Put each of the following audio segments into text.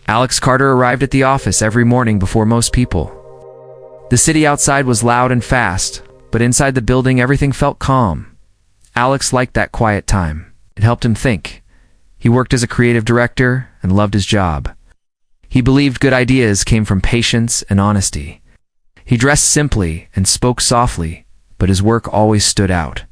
Alex Carter arrived at the office every morning before most people. The city outside was loud and fast, but inside the building everything felt calm. Alex liked that quiet time. It helped him think. He worked as a creative director and loved his job. He believed good ideas came from patience and honesty. He dressed simply and spoke softly, but his work always stood out.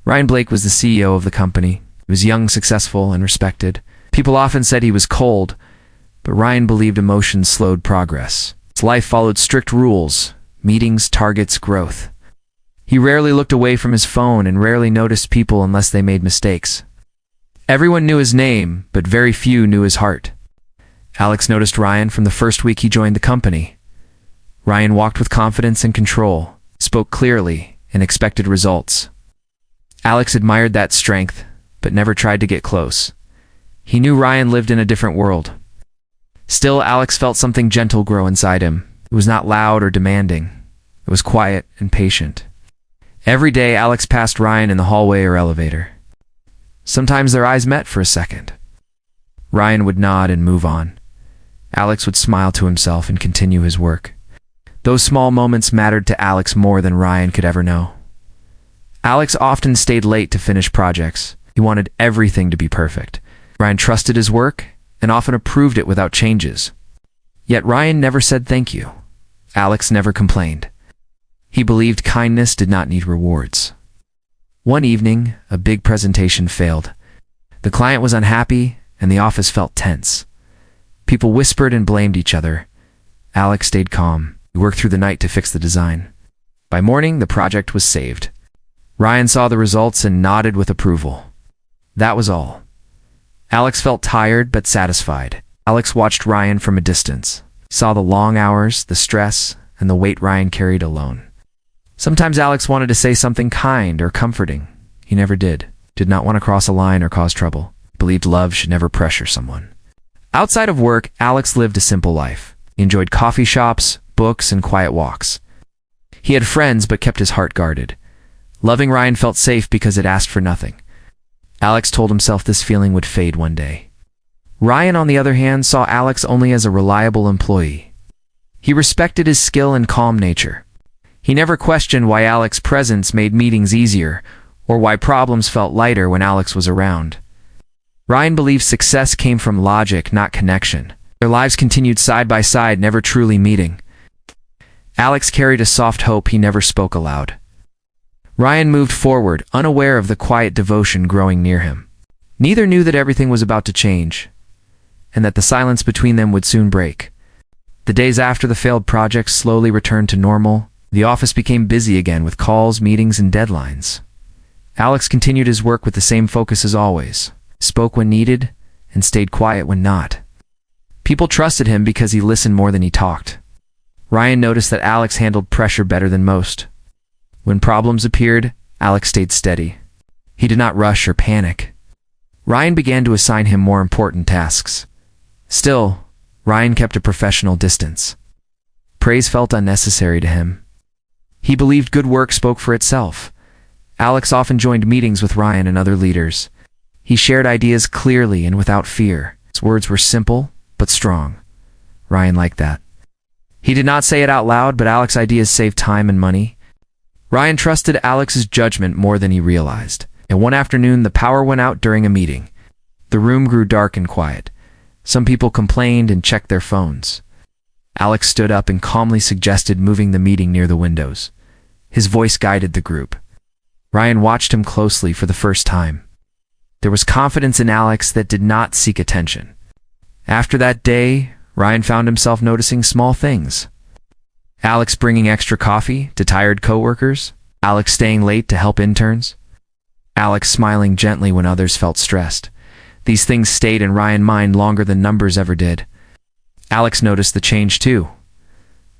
Ryan Blake was the CEO of the company. He was young, successful, and respected. People often said he was cold, but Ryan believed emotions slowed progress. His life followed strict rules: meetings, targets, growth. He rarely looked away from his phone and rarely noticed people unless they made mistakes. Everyone knew his name, but very few knew his heart. Alex noticed Ryan from the first week he joined the company. Ryan walked with confidence and control, spoke clearly, and expected results. Alex admired that strength, but never tried to get close. He knew Ryan lived in a different world. Still, Alex felt something gentle grow inside him. It was not loud or demanding. It was quiet and patient. Every day, Alex passed Ryan in the hallway or elevator. Sometimes their eyes met for a second. Ryan would nod and move on. Alex would smile to himself and continue his work. Those small moments mattered to Alex more than Ryan could ever know. Alex often stayed late to finish projects. He wanted everything to be perfect. Ryan trusted his work and often approved it without changes. Yet Ryan never said thank you. Alex never complained. He believed kindness did not need rewards. One evening, a big presentation failed. The client was unhappy, and the office felt tense. People whispered and blamed each other. Alex stayed calm. He worked through the night to fix the design. By morning, the project was saved. Ryan saw the results and nodded with approval. That was all. Alex felt tired but satisfied. Alex watched Ryan from a distance. He saw the long hours, the stress, and the weight Ryan carried alone. Sometimes Alex wanted to say something kind or comforting. He never did. Did not want to cross a line or cause trouble. Believed love should never pressure someone. Outside of work, Alex lived a simple life. He enjoyed coffee shops, books, and quiet walks. He had friends but kept his heart guarded. Loving Ryan felt safe because it asked for nothing. Alex told himself this feeling would fade one day. Ryan, on the other hand, saw Alex only as a reliable employee. He respected his skill and calm nature. He never questioned why Alex's presence made meetings easier or why problems felt lighter when Alex was around. Ryan believed success came from logic, not connection. Their lives continued side by side, never truly meeting. Alex carried a soft hope he never spoke aloud. Ryan moved forward, unaware of the quiet devotion growing near him. Neither knew that everything was about to change, and that the silence between them would soon break. The days after the failed project slowly returned to normal. The office became busy again with calls, meetings, and deadlines. Alex continued his work with the same focus as always, spoke when needed, and stayed quiet when not. People trusted him because he listened more than he talked. Ryan noticed that Alex handled pressure better than most. When problems appeared, Alex stayed steady. He did not rush or panic. Ryan began to assign him more important tasks. Still, Ryan kept a professional distance. Praise felt unnecessary to him. He believed good work spoke for itself. Alex often joined meetings with Ryan and other leaders. He shared ideas clearly and without fear. His words were simple, but strong. Ryan liked that. He did not say it out loud, but Alex's ideas saved time and money. Ryan trusted Alex's judgment more than he realized. And one afternoon, the power went out during a meeting. The room grew dark and quiet. Some people complained and checked their phones. Alex stood up and calmly suggested moving the meeting near the windows. His voice guided the group. Ryan watched him closely for the first time. There was confidence in Alex that did not seek attention. After that day, Ryan found himself noticing small things. Alex bringing extra coffee to tired coworkers. Alex staying late to help interns. Alex smiling gently when others felt stressed. These things stayed in Ryan's mind longer than numbers ever did. Alex noticed the change too.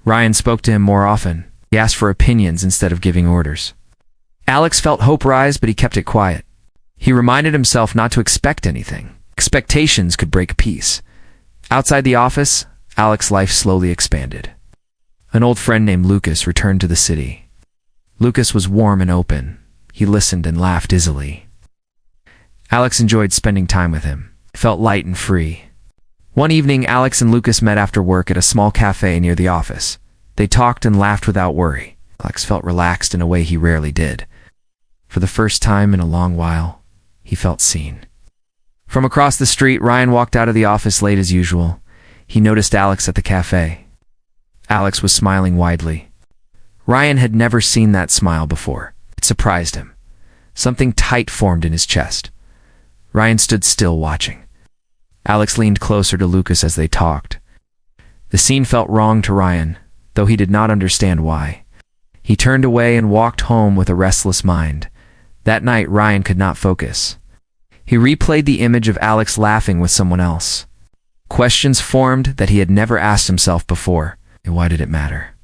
Ryan spoke to him more often. He asked for opinions instead of giving orders. Alex felt hope rise, but he kept it quiet. He reminded himself not to expect anything. Expectations could break peace. Outside the office, Alex's life slowly expanded. An old friend named Lucas returned to the city. Lucas was warm and open. He listened and laughed easily. Alex enjoyed spending time with him. He felt light and free. One evening, Alex and Lucas met after work at a small cafe near the office. They talked and laughed without worry. Alex felt relaxed in a way he rarely did. For the first time in a long while, he felt seen. From across the street, Ryan walked out of the office late as usual. He noticed Alex at the cafe. Alex was smiling widely. Ryan had never seen that smile before. It surprised him. Something tight formed in his chest. Ryan stood still, watching. Alex leaned closer to Lucas as they talked. The scene felt wrong to Ryan, though he did not understand why. He turned away and walked home with a restless mind. That night, Ryan could not focus. He replayed the image of Alex laughing with someone else. Questions formed that he had never asked himself before. Why did it matter?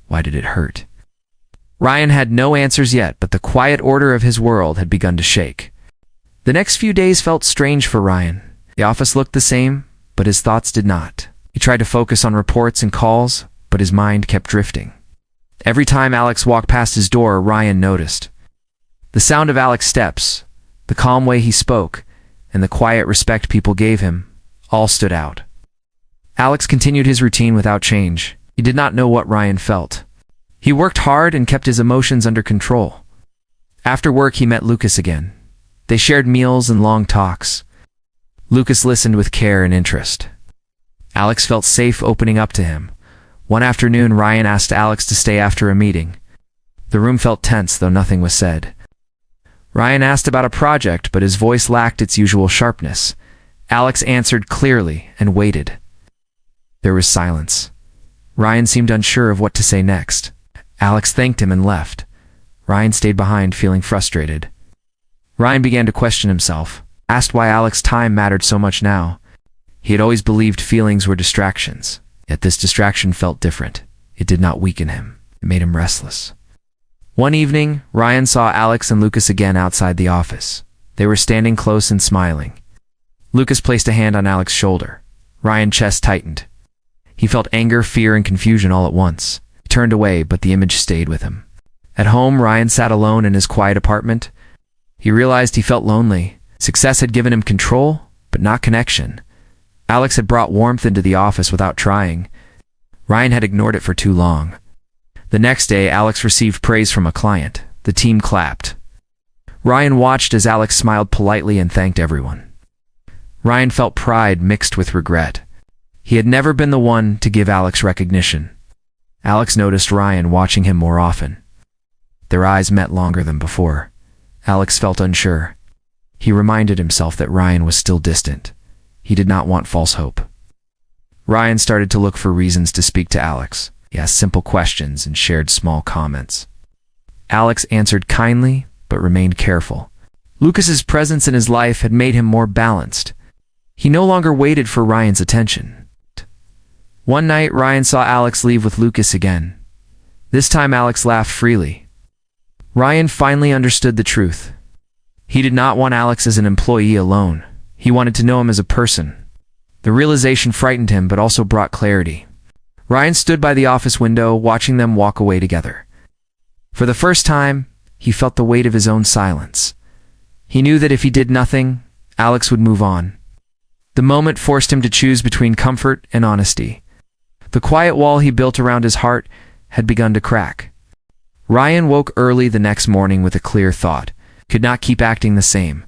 Why did it hurt? Ryan had no answers yet, but the quiet order of his world had begun to shake. The next few days felt strange for Ryan. The office looked the same, but his thoughts did not. He tried to focus on reports and calls, but his mind kept drifting. Every time Alex walked past his door, Ryan noticed. The sound of Alex's steps, the calm way he spoke, and the quiet respect people gave him, all stood out. Alex continued his routine without change. He did not know what Ryan felt. He worked hard and kept his emotions under control. After work, he met Lucas again. They shared meals and long talks. Lucas listened with care and interest. Alex felt safe opening up to him. One afternoon, Ryan asked Alex to stay after a meeting. The room felt tense, though nothing was said. Ryan asked about a project, but his voice lacked its usual sharpness. Alex answered clearly and waited. There was silence. Ryan seemed unsure of what to say next. Alex thanked him and left. Ryan stayed behind, feeling frustrated. Ryan began to question himself, asked why Alex's time mattered so much now. He had always believed feelings were distractions, yet this distraction felt different. It did not weaken him. It made him restless. One evening, Ryan saw Alex and Lucas again outside the office. They were standing close and smiling. Lucas placed a hand on Alex's shoulder. Ryan's chest tightened. He felt anger, fear, and confusion all at once. He turned away, but the image stayed with him. At home, Ryan sat alone in his quiet apartment. He realized he felt lonely. Success had given him control, but not connection. Alex had brought warmth into the office without trying. Ryan had ignored it for too long. The next day, Alex received praise from a client. The team clapped. Ryan watched as Alex smiled politely and thanked everyone. Ryan felt pride mixed with regret. He had never been the one to give Alex recognition. Alex noticed Ryan watching him more often. Their eyes met longer than before. Alex felt unsure. He reminded himself that Ryan was still distant. He did not want false hope. Ryan started to look for reasons to speak to Alex. He asked simple questions and shared small comments. Alex answered kindly, but remained careful. Lucas's presence in his life had made him more balanced. He no longer waited for Ryan's attention. One night, Ryan saw Alex leave with Lucas again. This time, Alex laughed freely. Ryan finally understood the truth. He did not want Alex as an employee alone. He wanted to know him as a person. The realization frightened him, but also brought clarity. Ryan stood by the office window, watching them walk away together. For the first time, he felt the weight of his own silence. He knew that if he did nothing, Alex would move on. The moment forced him to choose between comfort and honesty. The quiet wall he built around his heart had begun to crack. Ryan woke early the next morning with a clear thought. Could not keep acting the same.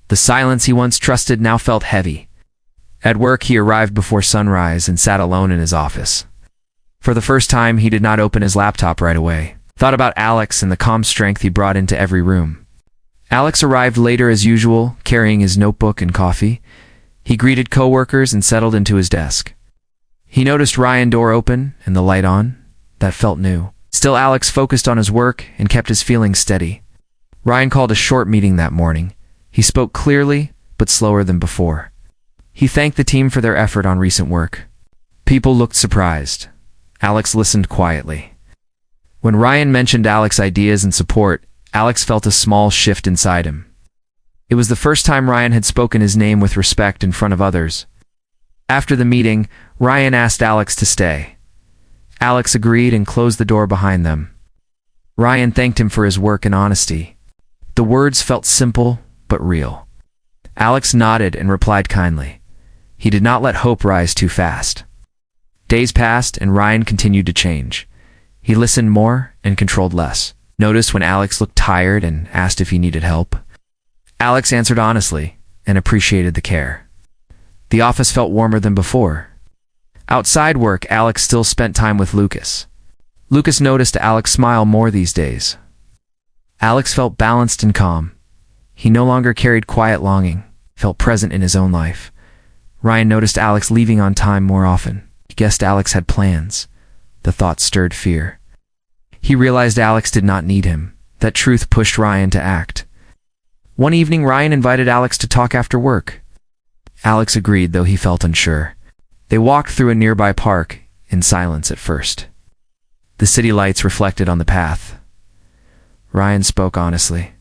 The silence he once trusted now felt heavy. At work, he arrived before sunrise and sat alone in his office. For the first time, he did not open his laptop right away. Thought about Alex and the calm strength he brought into every room. Alex arrived later as usual, carrying his notebook and coffee. He greeted coworkers and settled into his desk. He noticed Ryan's door open and the light on. That felt new. Still, Alex focused on his work and kept his feelings steady. Ryan called a short meeting that morning. He spoke clearly, but slower than before. He thanked the team for their effort on recent work. People looked surprised. Alex listened quietly. When Ryan mentioned Alex's ideas and support, Alex felt a small shift inside him. It was the first time Ryan had spoken his name with respect in front of others. After the meeting, Ryan asked Alex to stay. Alex agreed and closed the door behind them. Ryan thanked him for his work and honesty. The words felt simple, but real. Alex nodded and replied kindly. He did not let hope rise too fast. Days passed, and Ryan continued to change. He listened more and controlled less. Noticed when Alex looked tired and asked if he needed help. Alex answered honestly and appreciated the care. The office felt warmer than before. Outside work, Alex still spent time with Lucas. Lucas noticed Alex smile more these days. Alex felt balanced and calm. He no longer carried quiet longing, felt present in his own life. Ryan noticed Alex leaving on time more often. He guessed Alex had plans. The thought stirred fear. He realized Alex did not need him. That truth pushed Ryan to act. One evening, Ryan invited Alex to talk after work. Alex agreed, though he felt unsure. They walked through a nearby park, in silence at first. The city lights reflected on the path. Ryan spoke honestly.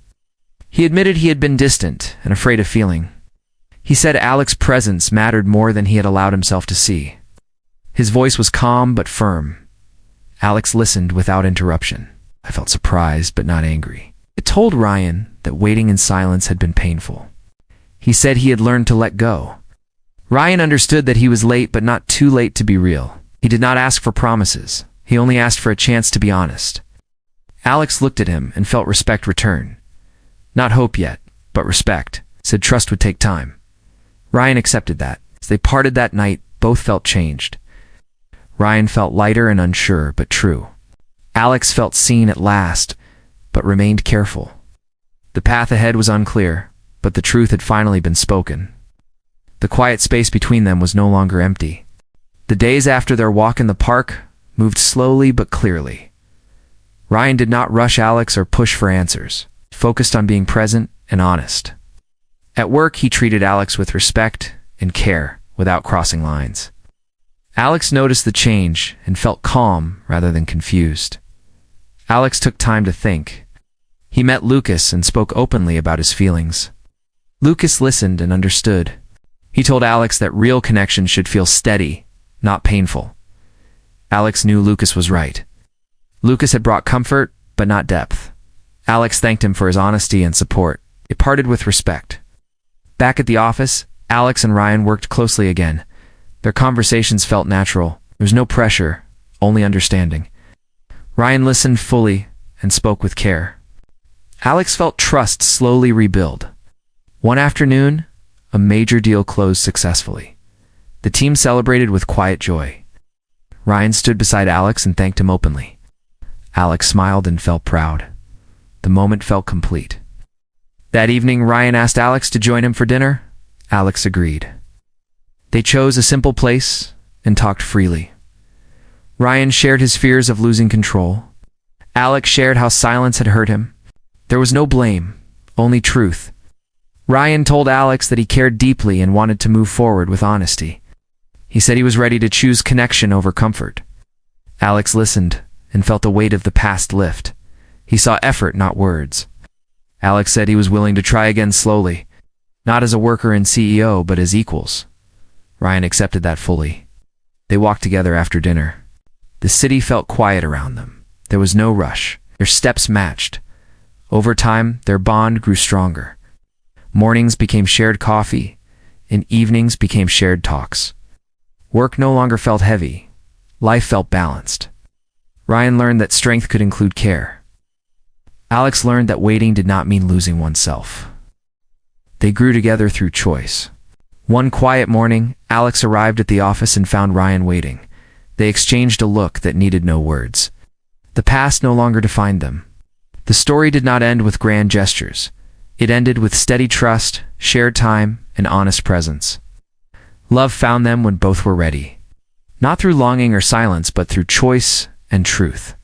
He admitted he had been distant and afraid of feeling. He said Alex's presence mattered more than he had allowed himself to see. His voice was calm but firm. Alex listened without interruption. I felt surprised but not angry. It told Ryan that waiting in silence had been painful. He said he had learned to let go. Ryan understood that he was late but not too late to be real. He did not ask for promises. He only asked for a chance to be honest. Alex looked at him and felt respect return. Not hope yet, but respect. Said trust would take time. Ryan accepted that. As they parted that night, both felt changed. Ryan felt lighter and unsure, but true. Alex felt seen at last, but remained careful. The path ahead was unclear, but the truth had finally been spoken. The quiet space between them was no longer empty. The days after their walk in the park moved slowly but clearly. Ryan did not rush Alex or push for answers, focused on being present and honest. At work, he treated Alex with respect and care without crossing lines. Alex noticed the change and felt calm rather than confused. Alex took time to think. He met Lucas and spoke openly about his feelings. Lucas listened and understood. He told Alex that real connection should feel steady, not painful. Alex knew Lucas was right. Lucas had brought comfort, but not depth. Alex thanked him for his honesty and support. They parted with respect. Back at the office, Alex and Ryan worked closely again. Their conversations felt natural. There was no pressure, only understanding. Ryan listened fully and spoke with care. Alex felt trust slowly rebuild. One afternoon, a major deal closed successfully. The team celebrated with quiet joy. Ryan stood beside Alex and thanked him openly. Alex smiled and felt proud. The moment felt complete. That evening, Ryan asked Alex to join him for dinner. Alex agreed. They chose a simple place and talked freely. Ryan shared his fears of losing control. Alex shared how silence had hurt him. There was no blame, only truth. Ryan told Alex that he cared deeply and wanted to move forward with honesty. He said he was ready to choose connection over comfort. Alex listened and felt the weight of the past lift. He saw effort, not words. Alex said he was willing to try again slowly, not as a worker and CEO, but as equals. Ryan accepted that fully. They walked together after dinner. The city felt quiet around them. There was no rush. Their steps matched. Over time, their bond grew stronger. Mornings became shared coffee, and evenings became shared talks. Work no longer felt heavy. Life felt balanced. Ryan learned that strength could include care. Alex learned that waiting did not mean losing oneself. They grew together through choice. One quiet morning, Alex arrived at the office and found Ryan waiting. They exchanged a look that needed no words. The past no longer defined them. The story did not end with grand gestures. It ended with steady trust, shared time, and honest presence. Love found them when both were ready. Not through longing or silence, but through choice and truth.